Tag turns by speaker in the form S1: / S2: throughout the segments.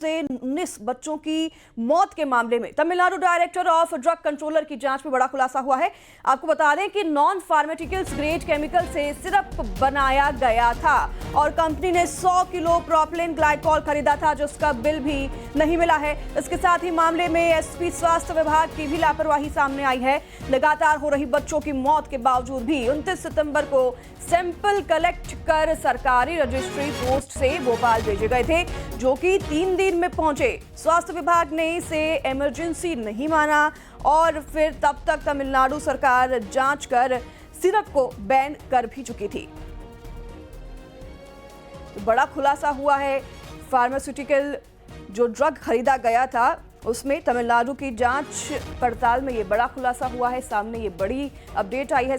S1: से 19 बच्चों की मौत के मामले में Tamil Nadu director of drug controller की जांच में बड़ा खुलासा हुआ है। आपको बता दें कि नॉन फार्मास्यूटिकल्स ग्रेड केमिकल से सिरप बनाया गया था और कंपनी ने 100 किलो प्रोपिलीन ग्लाइकॉल खरीदा था, जिसका बिल भी नहीं मिला है। इसके साथ ही मामले में एसपी स्वास्थ्य विभाग की भी लापरवाही सामने आई है। लगातार हो रही बच्चों की मौत के बावजूद भी 29 सितंबर को सैंपल कलेक्ट कर सरकारी रजिस्ट्री पोस्ट से भोपाल भेजे गए थे, जो कि 3 दिन में पहुंचे। स्वास्थ्य विभाग ने इसे इमरजेंसी नहीं माना और फिर तब तक तमिलनाडु सरकार जांच कर सिरप को बैन कर भी चुकी थी। तो बड़ा खुलासा हुआ है। फार्मास्यूटिकल जो ड्रग खरीदा गया था उसमें तमिलनाडु की जांच पड़ताल में ये बड़ा खुलासा हुआ है। सामने ये बड़ी अपडेट आई है।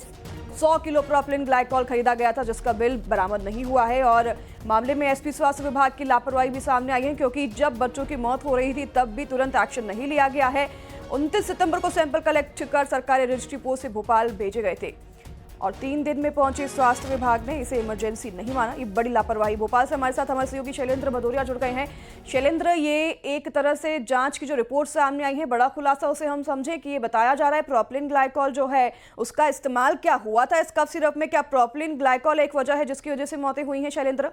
S1: 100 किलो प्रोपिलीन ग्लाइकॉल खरीदा गया था, जिसका बिल बरामद नहीं हुआ है और मामले में एसपी स्वास्थ्य विभाग की लापरवाही भी सामने आई है, क्योंकि जब बच्चों की मौत हो रही थी तब भी तुरंत एक्शन नहीं लिया गया है। 29 सितंबर को सैंपल कलेक्ट कर सरकारी रजिस्ट्री पोस्ट से भोपाल भेजे गए थे और 3 दिन में पहुंचे स्वास्थ्य विभाग ने इसे इमरजेंसी नहीं माना। ये बड़ी लापरवाही। भोपाल से हमारे साथ हमारे सहयोगी शैलेंद्र भदौरिया जुड़ गए हैं। शैलेंद्र, ये एक तरह से जांच की जो रिपोर्ट सामने आई है, बड़ा खुलासा उसे हम समझे कि ये बताया जा रहा है प्रोपिलीन ग्लाइकॉल जो है उसका इस्तेमाल क्या हुआ था इस कफ सिरप में। क्या प्रोपिलीन ग्लाइकॉल एक वजह है जिसकी वजह से मौतें हुई हैं शैलेंद्र?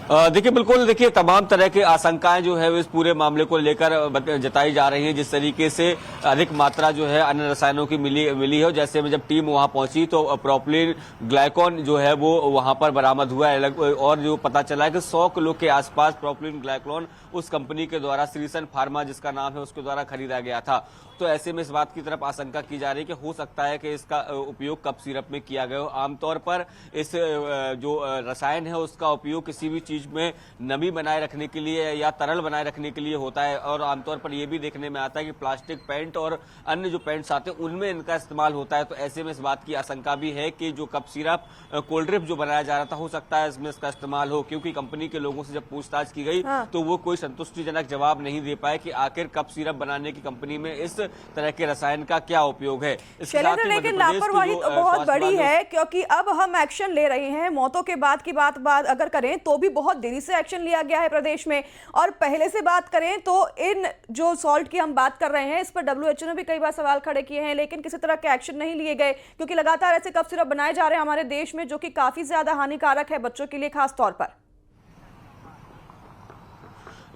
S2: देखिए, बिल्कुल देखिए, तमाम तरह के आशंकाएं जो है इस पूरे मामले को लेकर जताई जा रही हैं। जिस तरीके से अधिक मात्रा जो है अन्य रसायनों की मिली है, जैसे में जब टीम वहां पहुंची तो प्रोपिलीन ग्लाइकॉल जो है वो वहां पर बरामद हुआ है और जो पता चला है कि 100 किलो के आसपास प्रोपिलीन ग्लाइकॉल उस कंपनी के द्वारा श्रीसन फार्मा जिसका नाम है उसके द्वारा खरीदा गया था। तो ऐसे में इस बात की तरफ आशंका की जा रही है कि हो सकता है कि इसका उपयोग कफ सिरप में किया गया हो। आमतौर पर इस जो रसायन है उसका उपयोग किसी भी चीज में नमी बनाए रखने के लिए या तरल बनाए रखने के लिए होता है और आमतौर पर यह भी देखने में आता है कि प्लास्टिक पेंट और अन्य जो पेंट्स आते हैं उनमें इनका इस्तेमाल होता है। तो ऐसे में इस बात की आशंका भी है कि जो कफ सिरप कोल्ड ड्रिप जो बनाया जा रहा था, हो सकता है इसमें इसका इस्तेमाल हो, क्योंकि कंपनी के लोगों से जब पूछताछ की गई तो वो कोई संतुष्टिजनक जवाब नहीं दे पाए कि आखिर कफ सिरप बनाने की कंपनी में इस तरह के रसायन का क्या उपयोग है।
S1: लेकिन लापरवाही तो बहुत बड़ी है, क्योंकि अब हम एक्शन ले रहे हैं। मौतों के बाद की बात अगर करें तो भी बहुत देरी से एक्शन लिया गया है प्रदेश में, और पहले से बात करें तो इन जो सॉल्ट की हम बात कर रहे हैं इस पर WHO ने भी कई बार सवाल खड़े किए हैं, लेकिन किसी तरह के एक्शन नहीं लिए गए, क्योंकि लगातार ऐसे कफ सिरप बनाए जा रहे हैं हमारे देश में जो कि काफी ज्यादा हानिकारक है बच्चों के लिए खास तौर पर।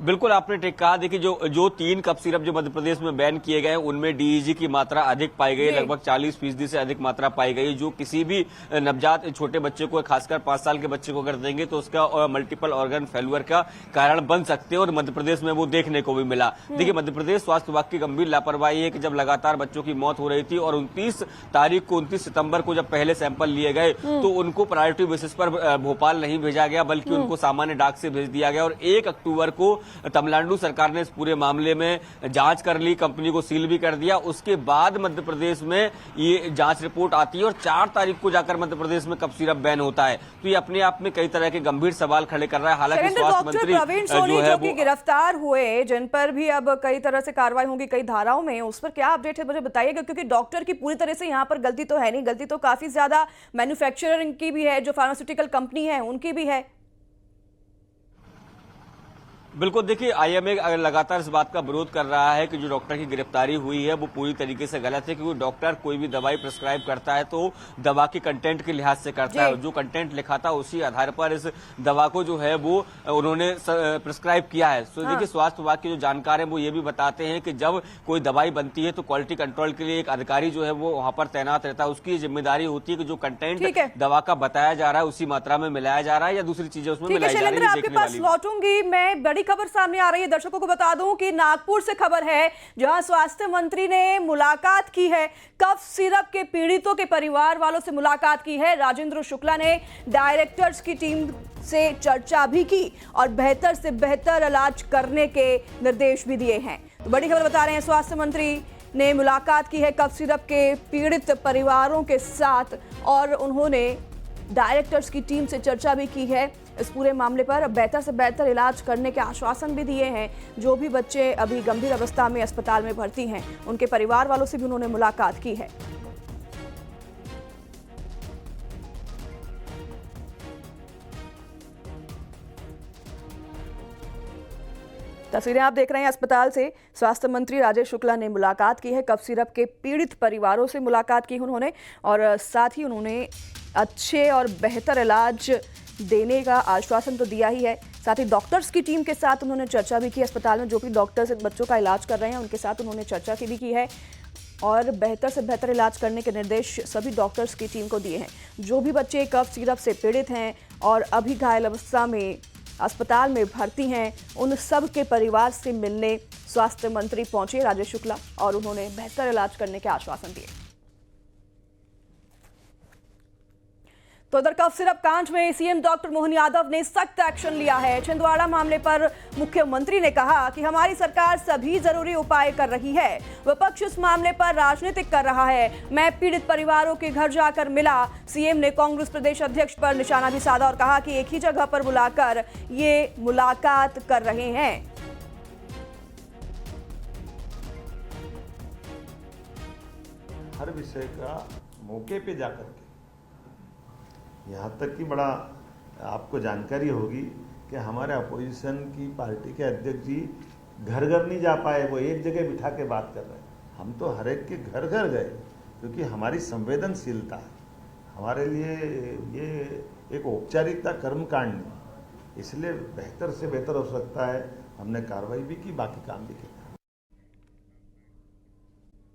S2: बिल्कुल आपने ठीक कहा। देखिए, जो 3 कफ सिरप जो मध्य प्रदेश में बैन किए गए उनमें DEG की मात्रा अधिक पाई गई, लगभग 40% से अधिक मात्रा पाई गई, जो किसी भी नवजात छोटे बच्चे को, खासकर 5 साल के बच्चे को अगर देंगे तो उसका मल्टीपल ऑर्गन फेल्यूर का कारण बन सकते हैं और मध्य प्रदेश में वो देखने को भी मिला। देखिए, मध्य प्रदेश स्वास्थ्य विभाग की गंभीर लापरवाही है कि जब लगातार बच्चों की मौत हो रही थी और 29 सितंबर को जब पहले सैंपल लिए गए तो उनको प्रायोरिटी बेसिस पर भोपाल नहीं भेजा गया, बल्कि उनको सामान्य डाक से भेज दिया गया और 1 अक्टूबर को तमिलनाडु सरकार ने इस पूरे मामले में जांच कर ली, कंपनी को सील भी कर दिया। उसके बाद मध्य प्रदेश में ये जांच रिपोर्ट आती है और 4 तारीख को जाकर मध्य प्रदेश में कफ सिरप बैन होता है। तो ये अपने आप में कई तरह के गंभीर सवाल खड़े कर रहा है। हालांकि स्वास्थ्य मंत्री
S1: प्रवीण सोनी जो कि गिरफ्तार हुए, जिन पर भी अब कई तरह से कार्रवाई होगी कई धाराओं में, उस पर क्या अपडेट है मुझे बताइएगा, क्योंकि डॉक्टर की पूरी तरह से यहाँ पर गलती तो है नहीं, गलती तो काफी ज्यादा मैन्युफैक्चरर की भी है, जो फार्मास्यूटिकल कंपनी है उनकी भी है।
S2: बिल्कुल, देखिए, IMA लगातार इस बात का विरोध कर रहा है कि जो डॉक्टर की गिरफ्तारी हुई है वो पूरी तरीके से गलत है, क्योंकि डॉक्टर कोई भी दवाई प्रिस्क्राइब करता है तो दवा के कंटेंट के लिहाज से करता है। जो कंटेंट लिखा था उसी आधार पर इस दवा को जो है वो उन्होंने प्रिस्क्राइब किया है। तो देखिए, स्वास्थ्य विभाग के जो जानकार है वो ये भी बताते हैं कि जब कोई दवाई बनती है तो क्वालिटी कंट्रोल के लिए एक अधिकारी जो है वो वहां पर तैनात रहता है। उसकी जिम्मेदारी होती है कि जो कंटेंट दवा का बताया जा रहा है उसी मात्रा में मिलाया जा रहा है या दूसरी चीजें उसमें मिलाई जा रही है।
S1: आपके पास लौटूंगी मैं। बड़ी खबर सामने आ रही है, दर्शकों को बता दूं कि नागपुर से खबर है, जहां स्वास्थ्य मंत्री ने मुलाकात की है, कफ सिरप के पीड़ितों के परिवार वालों से मुलाकात की है। राजेंद्र शुक्ला ने डायरेक्टर्स की टीम से चर्चा भी की और बेहतर से बेहतर इलाज करने के निर्देश भी दिए हैं। तो बड़ी खबर बता रहे हैं, स्वास्थ्य मंत्री ने मुलाकात की है कफ सिरप के पीड़ित परिवारों के साथ और उन्होंने डायरेक्टर्स की टीम से चर्चा भी की है इस पूरे मामले पर। बेहतर से बेहतर इलाज करने के आश्वासन भी दिए हैं। जो भी बच्चे अभी गंभीर अवस्था में अस्पताल में भर्ती हैं उनके परिवार वालों से भी उन्होंने मुलाकात की है। तस्वीरें आप देख रहे हैं अस्पताल से। स्वास्थ्य मंत्री राजेश शुक्ला ने मुलाकात की है। कफ सिरप के पीड़ित परिवारों से मुलाकात की उन्होंने और साथ ही उन्होंने अच्छे और बेहतर इलाज देने का आश्वासन तो दिया ही है। साथ ही डॉक्टर्स की टीम के साथ उन्होंने चर्चा भी की। अस्पताल में जो भी डॉक्टर्स बच्चों का इलाज कर रहे हैं उनके साथ उन्होंने चर्चा भी की है और बेहतर से बेहतर इलाज करने के निर्देश सभी डॉक्टर्स की टीम को दिए हैं। जो भी बच्चे कफ सिरप से पीड़ित हैं और अभी घायल अवस्था में अस्पताल में भर्ती हैं, उन सब के परिवार से मिलने स्वास्थ्य मंत्री पहुंचे राजेश शुक्ला और उन्होंने बेहतर इलाज करने के आश्वासन दिए। तो उधर कफ सिरप कांड में सीएम डॉक्टर मोहन यादव ने सख्त एक्शन लिया है। छिंदवाड़ा मामले पर मुख्यमंत्री ने कहा कि हमारी सरकार सभी जरूरी उपाय कर रही है। विपक्ष इस मामले पर राजनीतिक कर रहा है। मैं पीड़ित परिवारों के घर जाकर मिला। सीएम ने कांग्रेस प्रदेश अध्यक्ष पर निशाना भी साधा और कहा कि एक ही जगह पर बुलाकर ये मुलाकात कर रहे हैं।
S3: हर विषय का मौके पे जाकर के, यहाँ तक कि बड़ा आपको जानकारी होगी कि हमारे अपोजिशन की पार्टी के अध्यक्ष जी घर घर नहीं जा पाए, वो एक जगह बिठा के बात कर रहे हैं। हम तो हर एक के घर घर गए क्योंकि हमारी संवेदनशीलता है। हमारे लिए ये एक औपचारिकता कर्मकांड नहीं, इसलिए बेहतर से बेहतर हो सकता है। हमने कार्रवाई भी की, बाकी काम भी किया।